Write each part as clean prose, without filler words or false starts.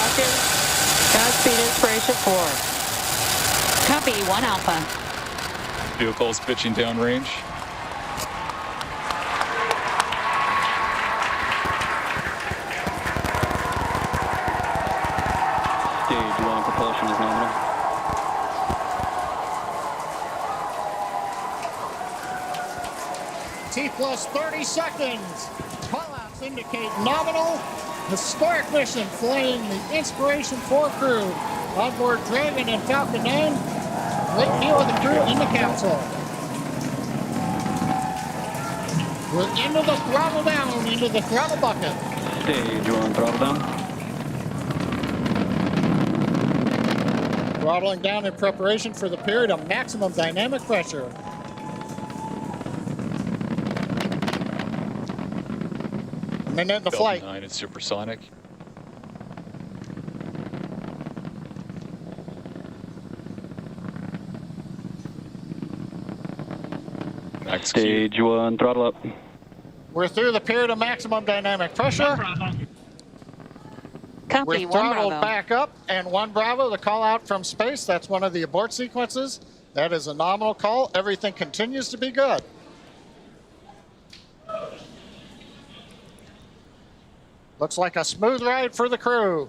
Falcon. Godspeed Inspiration 4. Copy, 1 Alpha. Vehicles pitching downrange. Stage 1 propulsion is nominal. T plus 30 seconds. Callouts indicate nominal. Historic mission flying the Inspiration 4 crew. Onboard Dragon and Falcon 9. Great view of the crew in the capsule. We're into the throttle down, into the throttle bucket. Stage 1 throttle down. Throttling down in preparation for the period of maximum dynamic pressure. A minute into flight. 9 is supersonic. Max Q. Stage 1 throttle up. We're through the period of maximum dynamic pressure. Copy, We're 1 throttled Bravo. back up, and 1 Bravo, the call out from space. That's one of the abort sequences. That is a nominal call. Everything continues to be good. Looks like a smooth ride for the crew.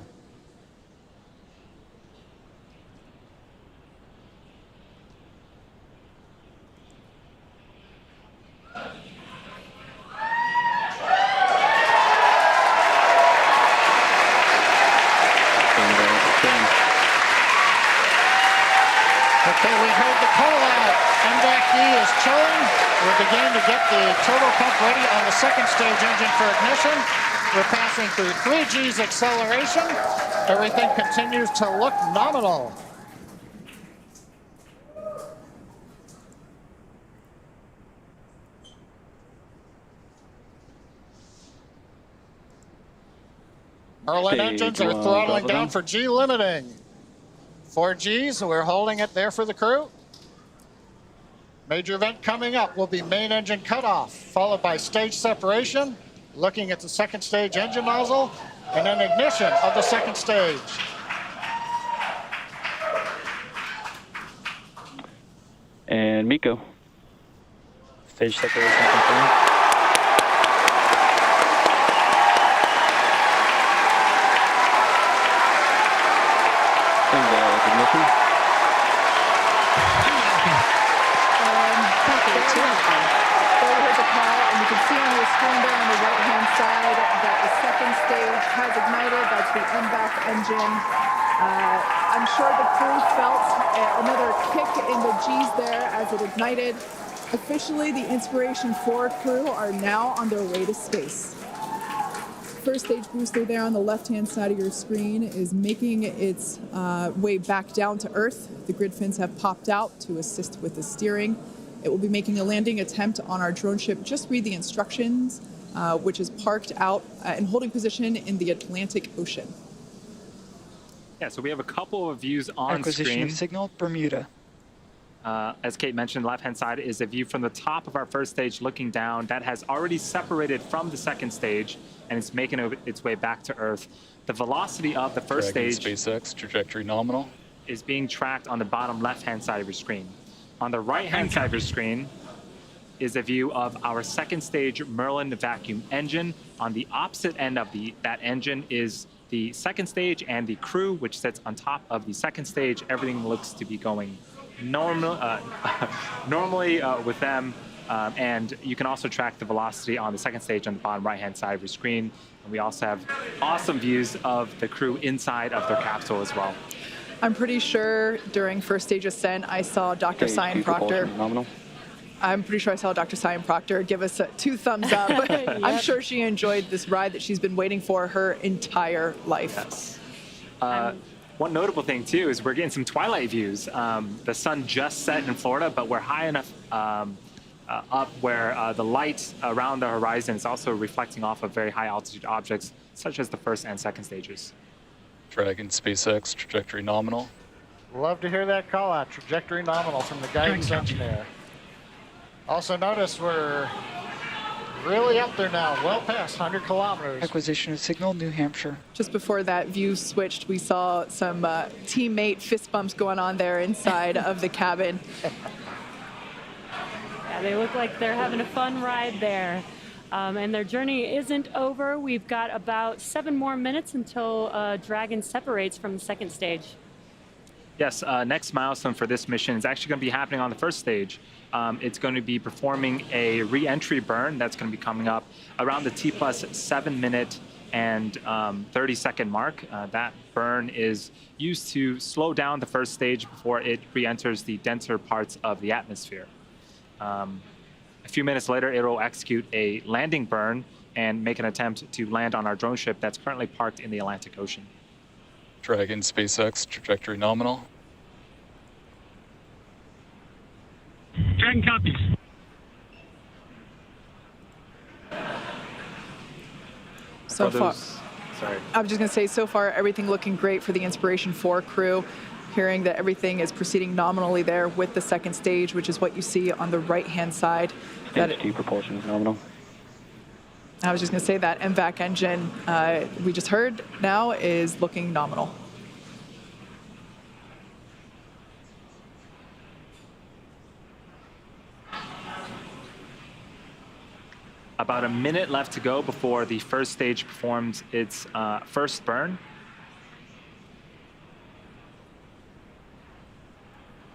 Okay, we heard the call out. MVAC D is chilling. We're beginning to get the turbo pump ready on the second stage engine for ignition. We're passing through 3 G's acceleration. Everything continues to look nominal. Merlin Stage engines are 1 throttling throttle down down. for G limiting. 4 G's, we're holding it there for the crew. Major event coming up will be main engine cutoff, followed by stage separation, looking at the second stage engine nozzle, and then ignition of the second stage. And Miko. Stage separation confirmed. Ignition. Copy, 2 Alpha. There was a call, and you can see on your screen there on the right-hand side that the second stage has ignited. That's the MVAC engine. I'm sure the crew felt another kick in the G's there as it ignited. Officially, the Inspiration 4 crew are now on their way to space. First stage booster there on the left-hand side of your screen is making its way back down to Earth. The grid fins have popped out to assist with the steering. It will be making a landing attempt on our drone ship. Just read the instructions, which is parked out and holding position in the Atlantic Ocean. Yeah, so we have a couple of views on Acquisition screen. of signal, Bermuda. As Kate mentioned, the left-hand side is a view from the top of our first stage looking down. That has already separated from the second stage, and it's making its way back to Earth. The velocity of the first Dragon stage SpaceX, trajectory nominal. is being tracked on the bottom left-hand side of your screen. On the right-hand side of your screen is a view of our second stage Merlin vacuum engine. On the opposite end of that engine is the second stage and the crew, which sits on top of the second stage. Everything looks to be going normally with them. And you can also track the velocity on the second stage on the bottom right-hand side of your screen. And we also have awesome views of the crew inside of their capsule as well. I'm pretty sure during first stage ascent, I saw Dr. Stage Cyan 2 Proctor. propulsion nominal. I'm pretty sure I saw Dr. Cyan Proctor give us 2 thumbs up. I'm sure she enjoyed this ride that she's been waiting for her entire life. Yes. One notable thing, too, is we're getting some twilight views. The sun just set in Florida, but we're high enough up where the light around the horizon is also reflecting off of very high altitude objects, such as the first and second stages. Dragon SpaceX, trajectory nominal. Love to hear that call out, trajectory nominal from the guidance engineer. Also notice we're really up there now, well past 100 kilometers. Acquisition of signal, New Hampshire. Just before that view switched, we saw some teammate fist bumps going on there inside of the cabin. Yeah, they look like they're having a fun ride there. And their journey isn't over. We've got about 7 more minutes until Dragon separates from the second stage. Yes, next milestone for this mission is actually going to be happening on the first stage. It's going to be performing a re-entry burn that's going to be coming up around the T+, 7 minute and 30-second mark. That burn is used to slow down the first stage before it re-enters the denser parts of the atmosphere. A few minutes later, it will execute a landing burn and make an attempt to land on our drone ship that's currently parked in the Atlantic Ocean. Dragon SpaceX, trajectory nominal. Dragon copies. So far, Sorry. I was just going to say, so far, everything looking great for the Inspiration 4 crew. Hearing that everything is proceeding nominally there with the second stage, which is what you see on the right-hand side. Stage 2 propulsion is nominal. I was just going to say that MVAC engine we just heard now is looking nominal. About a minute left to go before the first stage performs its first burn.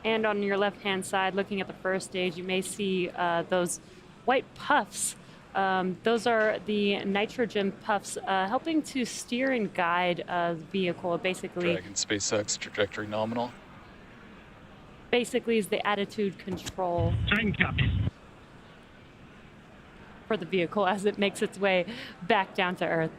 And on your left-hand side, looking at the first stage, you may see those white puffs. Those are the nitrogen puffs helping to steer and guide the vehicle. Basically, Dragon SpaceX, trajectory nominal. basically is the attitude control Dragon copies. for the vehicle as it makes its way back down to Earth.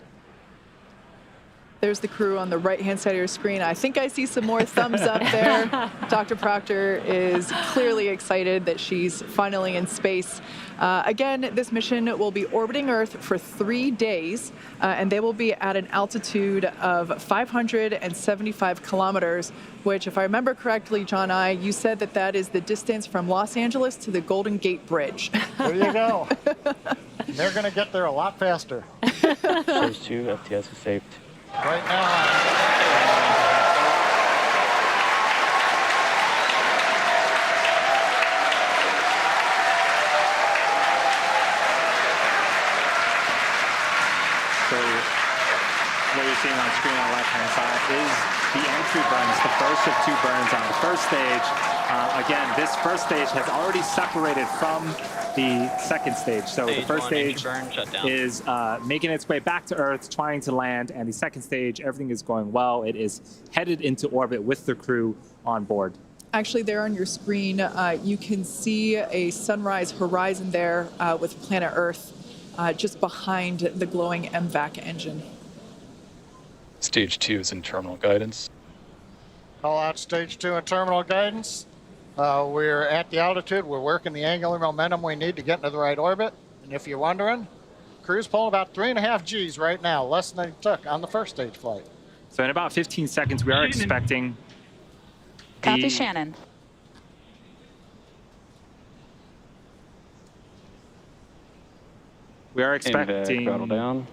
There's the crew on the right-hand side of your screen. I think I see some more thumbs up there. Dr. Proctor is clearly excited that she's finally in space. Again, this mission will be orbiting Earth for 3 days, and they will be at an altitude of 575 kilometers, which, if I remember correctly, John you said that that is the distance from Los Angeles to the Golden Gate Bridge. There you go. They're going to get there a lot faster. Stage 2, FTS is saved. Right now, So what you're seeing on screen on the left-hand side is the entry burns, the first of 2 burns on the first stage. Again, this first stage has already separated from the second stage. So the first stage is making its way back to Earth, trying to land, and the second stage, everything is going well. It is headed into orbit with the crew on board. Actually, there on your screen, you can see a sunrise horizon there with planet Earth just behind the glowing MVAC engine. Stage 2 is in terminal guidance. call out stage 2 and terminal guidance. We're at the altitude. We're working the angular momentum we need to get into the right orbit. And if you're wondering, crew's pulling about 3.5 Gs right now, less than they took on the first stage flight. So in about 15 seconds, we are expecting Copy, Shannon. We are Throttle expecting down.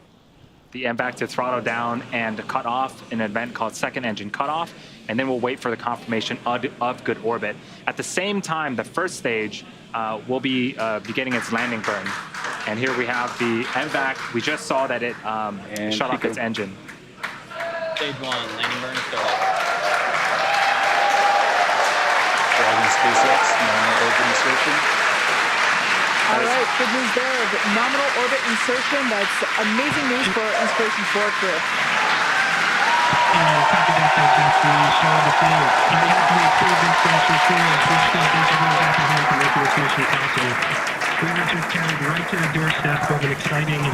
the MVAC to throttle down and cut off in an event called second engine cutoff, and then we'll wait for the confirmation of good orbit. At the same time, the first stage will be beginning its landing burn. And here we have the MVAC. We just saw that it shut off its engine. Stage 1, landing burn started. Dragon SpaceX, nominal orbit insertion. All right, good news there of nominal orbit insertion. That's amazing news for Inspiration 4 crew. Copy that, we show the thing. On behalf of the crew of Inspiration 4, we just want to thank everyone back at home for making this mission possible. We were just carried right to the doorstep of an exciting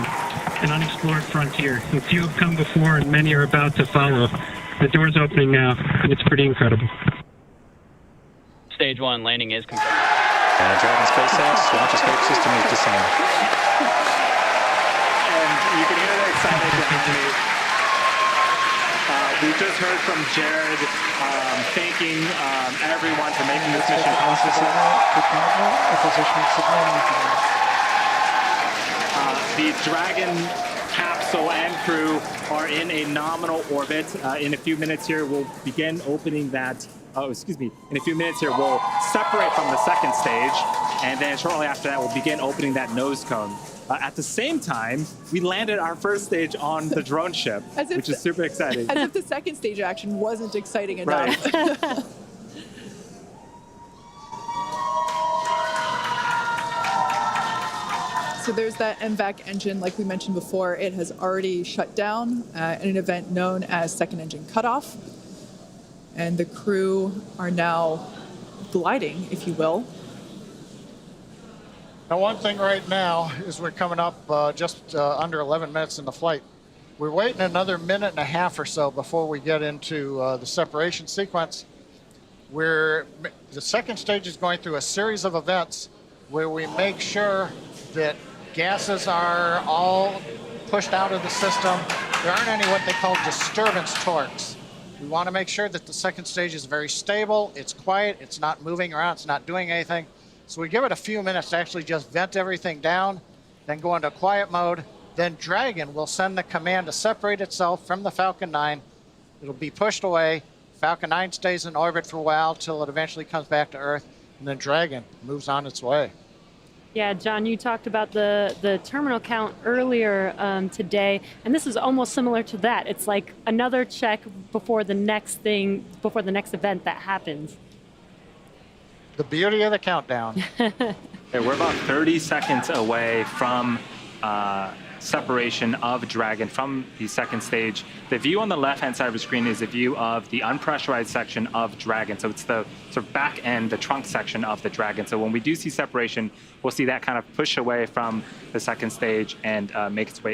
and unexplored frontier. A few have come before and many are about to follow. The door's opening now, and it's pretty incredible. Stage 1, landing is confirmed. Dragon SpaceX, launch escape system is disarmed. And you can hear the excitement behind me. We just heard from Jared thanking everyone for making this mission possible. The Dragon capsule and crew are in a nominal orbit. In a few minutes here, we'll begin opening that. Oh, excuse me. In a few minutes here, we'll separate from the second stage, and then shortly after that, we'll begin opening that nose cone. At the same time, we landed our first stage on the drone ship, which is super exciting. As if the second stage action wasn't exciting enough. Right. So there's that MVAC engine, like we mentioned before. It has already shut down in an event known as second engine cutoff. And the crew are now gliding, if you will. Now, one thing right now is we're coming up just under 11 minutes in the flight. We're waiting another minute and a half or so before we get into the separation sequence. The second stage is going through a series of events where we make sure that gases are all pushed out of the system. There aren't any what they call disturbance torques. We want to make sure that the second stage is very stable, it's quiet, it's not moving around, it's not doing anything. So we give it a few minutes to actually just vent everything down, then go into quiet mode. Then Dragon will send the command to separate itself from the Falcon 9. It'll be pushed away. Falcon 9 stays in orbit for a while till it eventually comes back to Earth, and then Dragon moves on its way. Yeah, John, you talked about the terminal count earlier today, and this is almost similar to that. It's like another check before the next event that happens. The beauty of the countdown. Okay, we're about 30 seconds away from separation of Dragon from the second stage. The view on the left-hand side of the screen is a view of the unpressurized section of Dragon. So it's the sort of back end, the trunk section of the Dragon. So when we do see separation, we'll see that kind of push away from the second stage and make its way